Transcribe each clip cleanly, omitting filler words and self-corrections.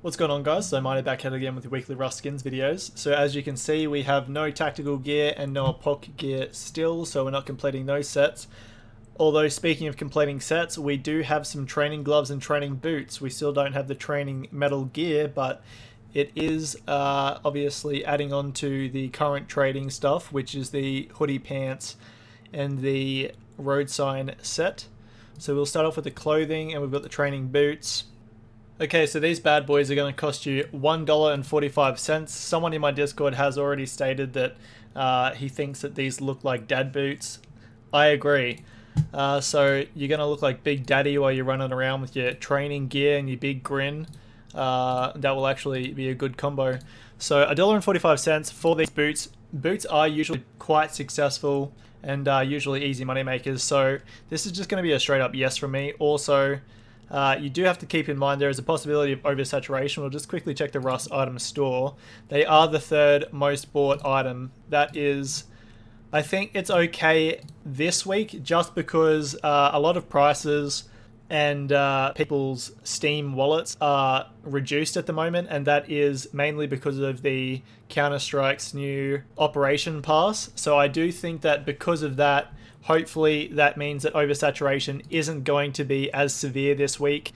What's going on, guys? So OMIGHTY back at it again with the weekly Rust Skins videos. So as you can see, we have no tactical gear and no epoch gear still, so we're not completing those sets. Although speaking of completing sets, we do have some training gloves and training boots. We still don't have the training metal gear, but it is obviously adding on to the current trading stuff, which is the hoodie pants and the road sign set. So we'll start off with the clothing, and we've got the training boots. Okay, so these bad boys are going to cost you $1.45. Someone in my Discord has already stated that he thinks that these look like dad boots. I agree. So you're going to look like Big Daddy while you're running around with your training gear and your big grin. That will actually be a good combo. So $1.45 for these boots. Boots are usually quite successful and usually easy money makers. So this is just going to be a straight up yes from me. Also, you do have to keep in mind there is a possibility of oversaturation. We'll just quickly check the Rust item store. They are the third most bought item. That is, I think it's okay this week just because a lot of prices and people's Steam wallets are reduced at the moment, and that is mainly because of the Counter-Strike's new Operation Pass. So I do think that because of that, hopefully that means that oversaturation isn't going to be as severe this week,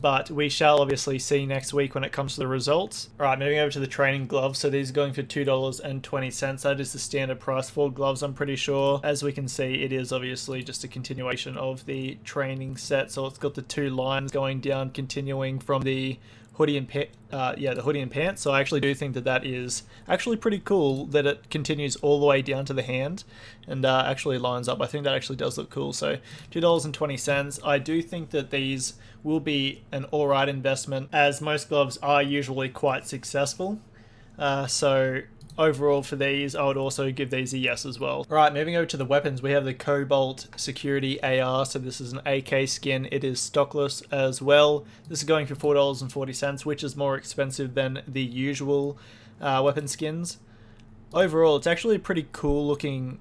but we shall obviously see next week when it comes to the results. Alright, moving over to the training gloves. So these are going for $2.20. That is the standard price for gloves, I'm pretty sure. As we can see, it is obviously just a continuation of the training set. So it's got the two lines going down, continuing from the hoodie and the hoodie and pants. So I actually do think that that is actually pretty cool that it continues all the way down to the hand and actually lines up. I think that actually does look cool. So $2.20. I do think that these will be an alright investment, as most gloves are usually quite successful. So overall for these, I would also give these a yes as well. Alright, moving over to the weapons, we have the COBALT Security AR. So this is an AK skin. It is stockless as well. This is going for $4.40, which is more expensive than the usual weapon skins. Overall, it's actually a pretty cool looking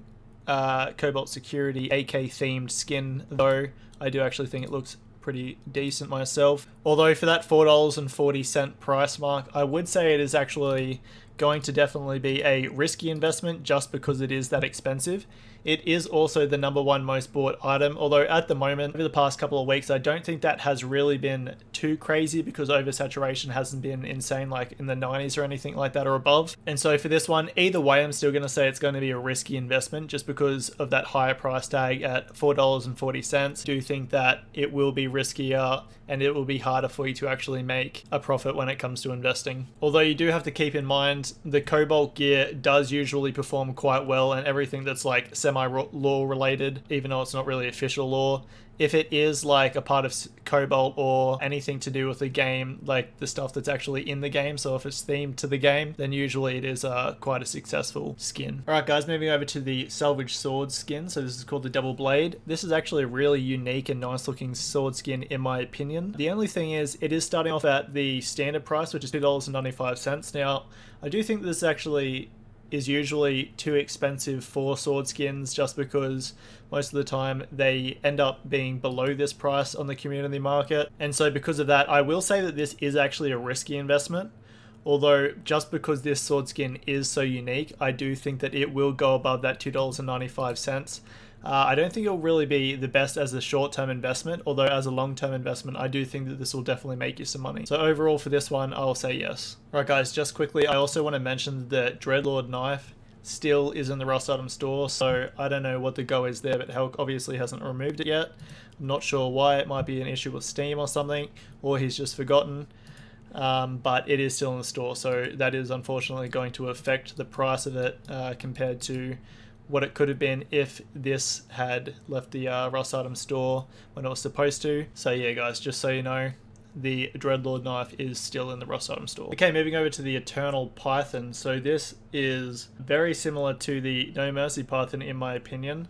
COBALT Security AK themed skin, though I do actually think it looks pretty decent myself. Although for that $4.40 price mark, I would say it is actually going to definitely be a risky investment just because it is that expensive. It is also the #1 most bought item, although at the moment, over the past couple of weeks, I don't think that has really been too crazy because oversaturation hasn't been insane like in the 90s or anything like that or above. And so for this one, either way, I'm still going to say it's going to be a risky investment just because of that higher price tag at $4.40. I do think that it will be riskier and it will be harder for you to actually make a profit when it comes to investing. Although you do have to keep in mind the COBALT gear does usually perform quite well, and everything that's like semi-law related, even though it's not really official law, if it is like a part of COBALT or anything to do with the game, like the stuff that's actually in the game, so if it's themed to the game, then usually it is quite a successful skin. Alright guys, moving over to the salvage sword skin. So this is called the double blade. This is actually a really unique and nice looking sword skin in my opinion. The only thing is it is starting off at the standard price, which is $2.95. Now I do think this actually is usually too expensive for sword skins just because most of the time they end up being below this price on the community market. And so because of that, I will say that this is actually a risky investment. Although just because this sword skin is so unique, I do think that it will go above that $2.95. I don't think it'll really be the best as a short-term investment, although as a long-term investment, I do think that this will definitely make you some money. So overall for this one, I'll say yes. Alright guys, just quickly, I also want to mention that Dreadlord knife still is in the Rust item store, so I don't know what the go is there, but Helk obviously hasn't removed it yet. I'm not sure why. It might be an issue with Steam or something, or he's just forgotten. But it is still in the store, so that is unfortunately going to affect the price of it compared to what it could have been if this had left the Rust item store when it was supposed to. So yeah guys, just so you know, the Dreadlord knife is still in the Rust item store. Okay, moving over to the Eternal Python. So this is very similar to the No Mercy Python in my opinion.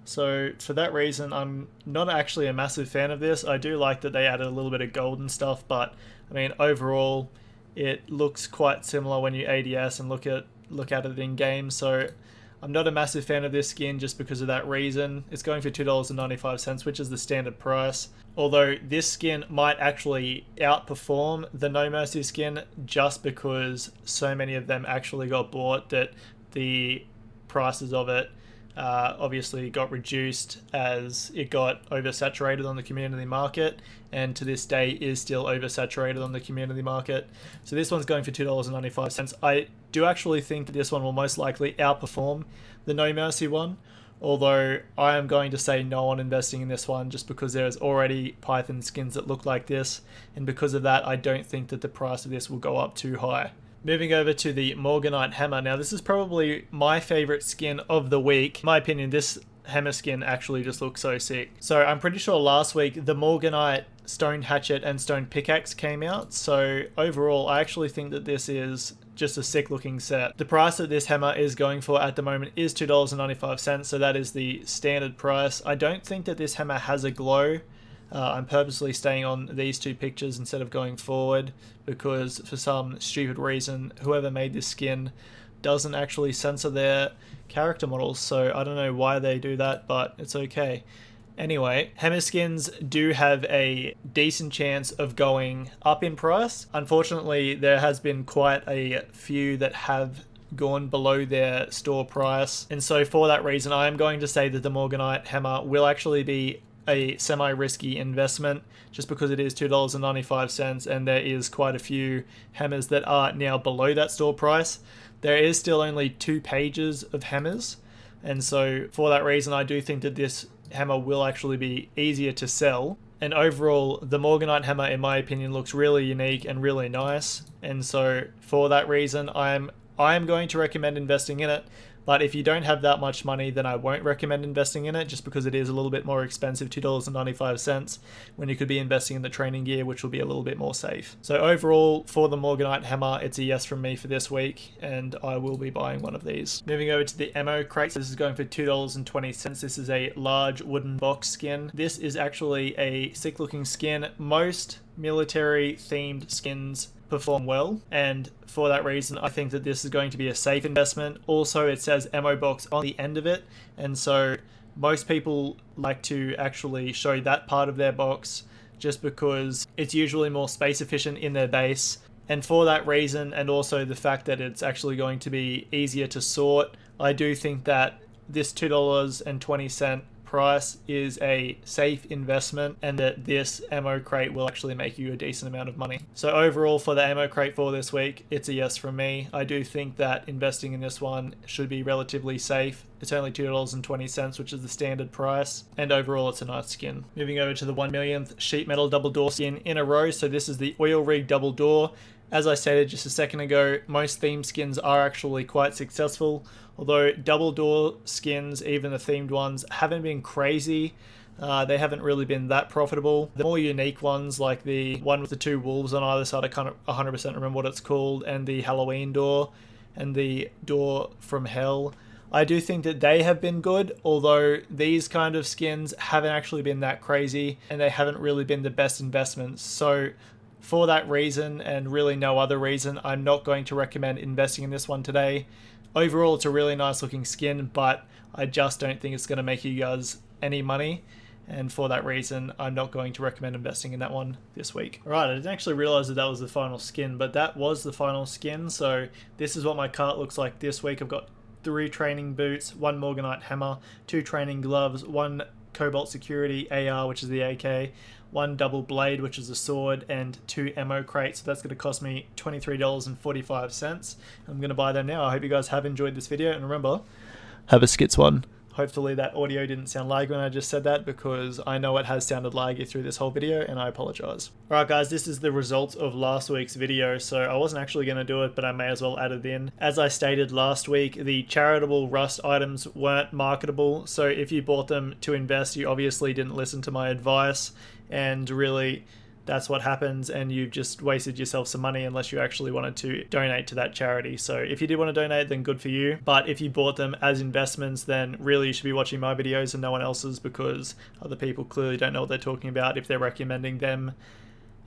So for that reason, I'm not actually a massive fan of this. I do like that they added a little bit of gold and stuff, but I mean overall it looks quite similar when you ADS and look at it in game. So I'm not a massive fan of this skin just because of that reason. It's going for $2.95, which is the standard price. Although this skin might actually outperform the No Mercy skin just because so many of them actually got bought that the prices of it obviously got reduced as it got oversaturated on the community market, and to this day is still oversaturated on the community market. So this one's going for $2.95. I do actually think that this one will most likely outperform the No Mercy one, although I am going to say no on investing in this one just because there's already Python skins that look like this, and because of that I don't think that the price of this will go up too high. Moving over to the Morganite hammer. Now this is probably my favorite skin of the week. In my opinion, this hammer skin actually just looks so sick. So I'm pretty sure last week the Morganite stone hatchet and stone pickaxe came out. So overall, I actually think that this is just a sick looking set. The price that this hammer is going for at the moment is $2.95. So that is the standard price. I don't think that this hammer has a glow. I'm purposely staying on these two pictures instead of going forward because for some stupid reason whoever made this skin doesn't actually censor their character models, so I don't know why they do that, but it's okay. Anyway, hammer skins do have a decent chance of going up in price. Unfortunately, there has been quite a few that have gone below their store price, and so for that reason I am going to say that the Morganite hammer will actually be a semi-risky investment just because it is $2.95 and there is quite a few hammers that are now below that store price. There is still only 2 pages of hammers, and so for that reason I do think that this hammer will actually be easier to sell. And overall, the Morganite hammer in my opinion looks really unique and really nice, and so for that reason I am going to recommend investing in it. But if you don't have that much money, then I won't recommend investing in it just because it is a little bit more expensive, $2.95, when you could be investing in the training gear, which will be a little bit more safe. So overall, for the Morganite hammer, it's a yes from me for this week, and I will be buying one of these. Moving over to the ammo crate, this is going for $2.20. This is a large wooden box skin. This is actually a sick looking skin. Most military themed skins perform well, and for that reason I think that this is going to be a safe investment. Also, it says ammo box on the end of it, and so most people like to actually show that part of their box just because it's usually more space efficient in their base. And for that reason, and also the fact that it's actually going to be easier to sort, I do think that this $2.20 price is a safe investment and that this ammo crate will actually make you a decent amount of money. So overall, for the ammo crate for this week, it's a yes from me. I do think that investing in this one should be relatively safe. It's only $2.20, which is the standard price, and overall it's a nice skin. Moving over to the 1 millionth sheet metal double door skin in a row. So this is the oil rig double door. As I stated just a second ago, most theme skins are actually quite successful, although double door skins, even the themed ones, haven't been crazy. They haven't really been that profitable. The more unique ones, like the one with the 2 wolves on either side, I can't 100% remember what it's called, and the Halloween door, and the door from hell, I do think that they have been good, although these kind of skins haven't actually been that crazy, and they haven't really been the best investments. So for that reason, and really no other reason, I'm not going to recommend investing in this one today. Overall, it's a really nice looking skin, but I just don't think it's going to make you guys any money. And for that reason, I'm not going to recommend investing in that one this week. Alright, I didn't actually realize that that was the final skin, but that was the final skin. So this is what my cart looks like this week. I've got 3 training boots, 1 Morganite hammer, 2 training gloves, 1 COBALT security AR, which is the AK, 1 double blade, which is a sword, and 2 ammo crates. So that's going to cost me $23.45. I'm going to buy them now. I hope you guys have enjoyed this video, and remember, have a skits one. Hopefully that audio didn't sound laggy when I just said that, because I know it has sounded laggy through this whole video, and I apologize. Alright guys, this is the result of last week's video, so I wasn't actually going to do it, but I may as well add it in. As I stated last week, the charitable Rust items weren't marketable, so if you bought them to invest, you obviously didn't listen to my advice, and really that's what happens, and you've just wasted yourself some money unless you actually wanted to donate to that charity. So if you did want to donate, then good for you, but if you bought them as investments, then really you should be watching my videos and no one else's, because other people clearly don't know what they're talking about if they're recommending them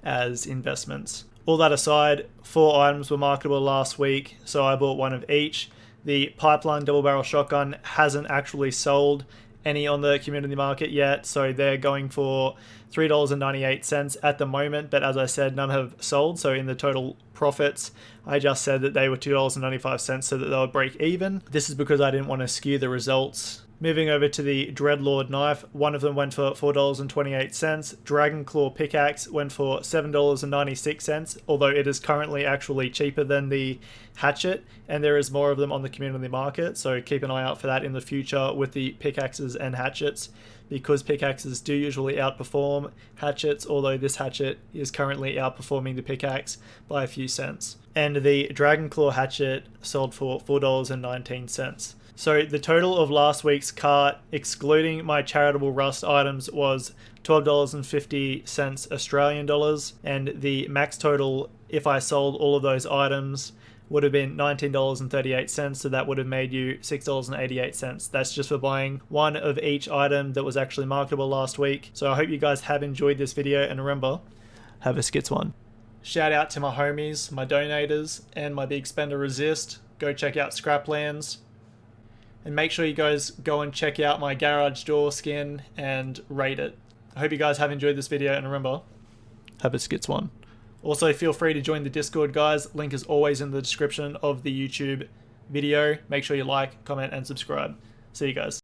as investments. All that aside, 4 items were marketable last week, so I bought 1 of each. The Pipeline double barrel shotgun hasn't actually sold any on the community market yet, so they're going for $3.98 at the moment, but as I said, none have sold. So in the total profits, I just said that they were $2.95 so that they would break even. This is because I didn't want to skew the results. Moving over to the Dreadlord knife, one of them went for $4.28. Dragon Claw pickaxe went for $7.96, although it is currently actually cheaper than the hatchet, and there is more of them on the community market, so keep an eye out for that in the future with the pickaxes and hatchets, because pickaxes do usually outperform hatchets, although this hatchet is currently outperforming the pickaxe by a few cents. And the Dragon Claw hatchet sold for $4.19. So the total of last week's cart, excluding my charitable rust items, was $12.50 Australian dollars, and the max total, if I sold all of those items, would have been $19.38, so that would have made you $6.88. That's just for buying one of each item that was actually marketable last week. So I hope you guys have enjoyed this video, and remember, have a skits one. Shout out to my homies, my donators, and my big spender Resist. Go check out Scraplands. And make sure you guys go and check out my garage door skin and rate it. I hope you guys have enjoyed this video, and remember, have a skits one. Also, feel free to join the Discord, guys. Link is always in the description of the YouTube video. Make sure you like, comment, and subscribe. See you guys.